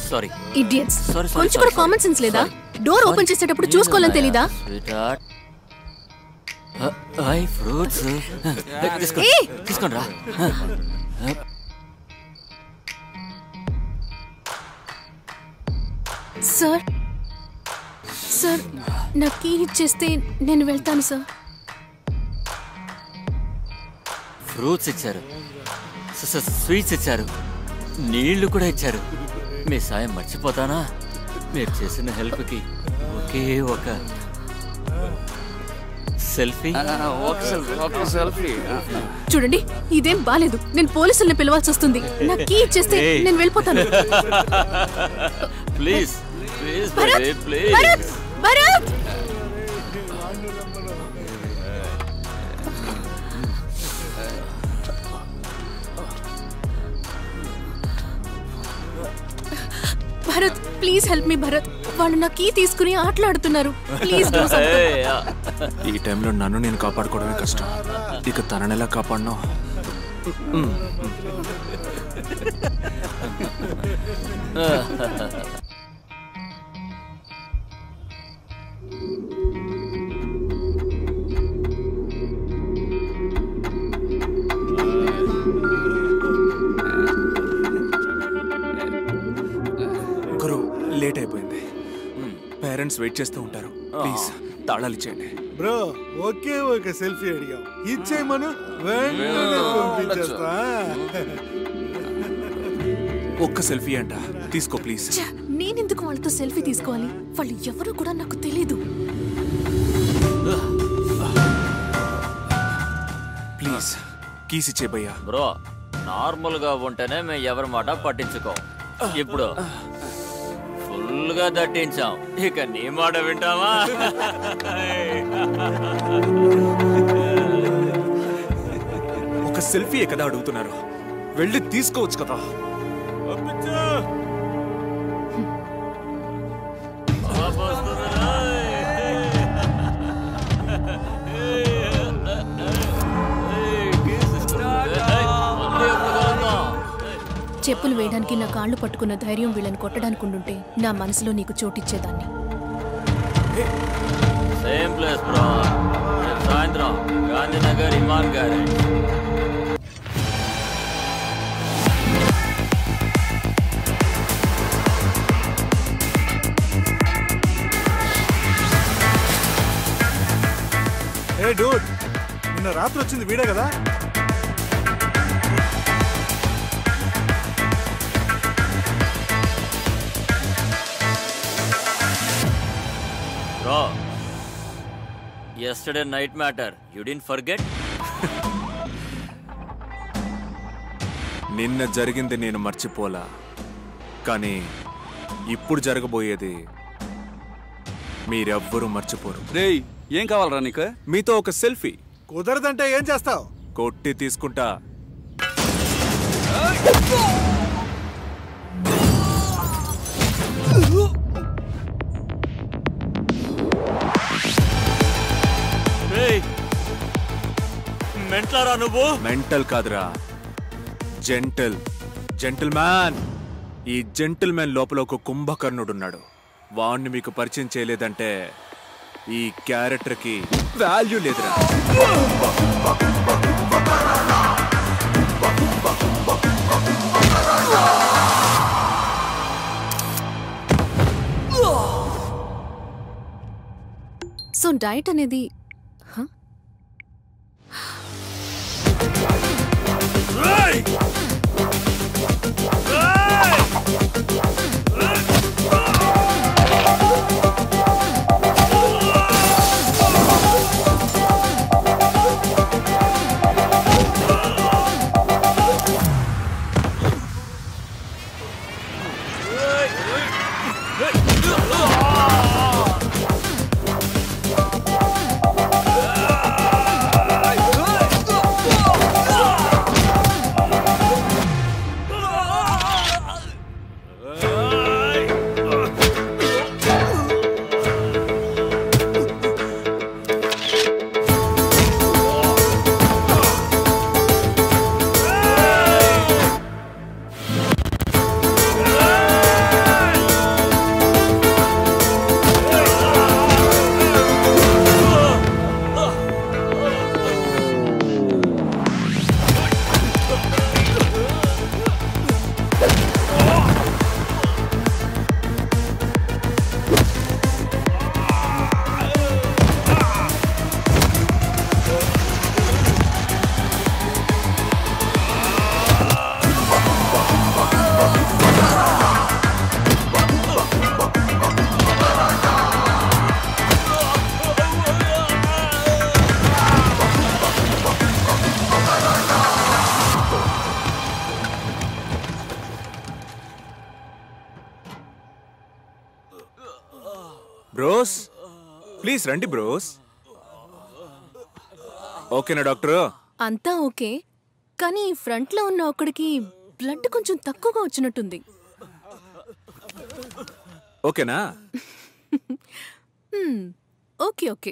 Sorry idiots. కొంచెం కూడా common sense లేదా? డోర్ ఓపెన్ చేసేటప్పుడు చూసుకోవాలని తెలీదా? ఫ్రూట్స్ తీసుకోండి రా. సార్ సార్ నా కీ ఇచ్చేస్తే నేను వెళ్తాను సార్. ఫ్రూట్స్ ఇచ్చారు, స్వీట్స్ ఇచ్చారు, నీళ్లు కూడా ఇచ్చారు. మీ సాయం మర్చిపోతానా? మీరు చేసిన హెల్ప్కి ఒకే ఒక సెల్ఫీ. చూడండి, ఇదేం బాలేదు. నేను పోలీసుల్ని పిలవాల్సి వస్తుంది. నా కీ ఇచ్చేస్తే నేను వెళ్ళిపోతాను. Please please please. Bharat Bharat please help me. Bharat వాళ్ళు నా కీ తీసుకుని ఆటలాడుతున్నారు. Please do something. ఈ టైంలో నన్ను నేను కాపాడుకోవడమే కష్టం, ఇక తనని ఎలా కాపాడను? గురు, లేట్ అయిపోయింది. పేరెంట్స్ వెయిట్ చేస్తూ ఉంటారు. ప్లీజ్ తాళాలు ఇచ్చేయండి. బ్రో ఓకే ఓకే సెల్ఫీ అడిగాం, ఇచ్చేయమను వెంటనే పంపించేస్తా. ఒక్క సెల్ఫీ అంట, తీసుకో ప్లీజ్. నేనెందుకు వాళ్ళతో సెల్ఫీ తీసుకోవాలి? వాళ్ళు ఎవరో కూడా నాకు తెలీదు. ప్లీజ్ కీస్ ఇచ్చే భయ్యా. బ్రో నార్మల్ గా ఉంటేనే మేము ఎవరి మాట పట్టించుకో. ఇప్పుడు ఫుల్ గా దట్టించాం, ఇక నీ మాట వింటావా? ఒక సెల్ఫీ కదా అడుగుతున్నారు, వెళ్ళి తీసుకోవచ్చు కదా. చెప్పులు వేయడానికి నా కాళ్ళు పట్టుకున్న ధైర్యం వీళ్ళని కొట్టడానికి ఉండుంటే నా మనసులో నీకు చోటిచ్చేదాన్ని. సేమ్ ప్లేస్ బ్రో, సాయంత్రం గాంధీనగర్ ఇమాన్ గ్యారేజ్. ఏ డూడ్, నిన్న రాత్రి వచ్చింది వీడే కదా? Bro, yesterday night matter, you didn't forget? నిన్న జరిగింది నేను మర్చిపోలా, కానీ ఇప్పుడు జరగబోయేది మీరెవ్వరూ మర్చిపోరు. రేయ్, ఏం కావాలరా నీకు? మీతో ఒక సెల్ఫీ. కుదరదంటే ఏం చేస్తావు? కొట్టి తీసుకుంటా. మెంటలరా నువ్వు? మెంటల్ కాదురా, జెంటిల్ మ్యాన్. ఈ జెంటిల్ మ్యాన్ లోపల ఒక కుంభకర్ణుడున్నాడు. వాణ్ణి మీకు పరిచయం చేయలేదంటే ఈ క్యారెక్టర్కి వాల్యూ లేదురా. సో డైట్ అనేది బ్రోస్ ప్లీజ్ రండి బ్రోస్. ఓకేనా డాక్టర్? అంతా ఓకే, కానీ ఫ్రంట్ లో ఉన్న ఒకడికి బ్లడ్ కొంచెం తక్కువగా వచ్చినట్టుంది. ఓకేనా? Okay okay.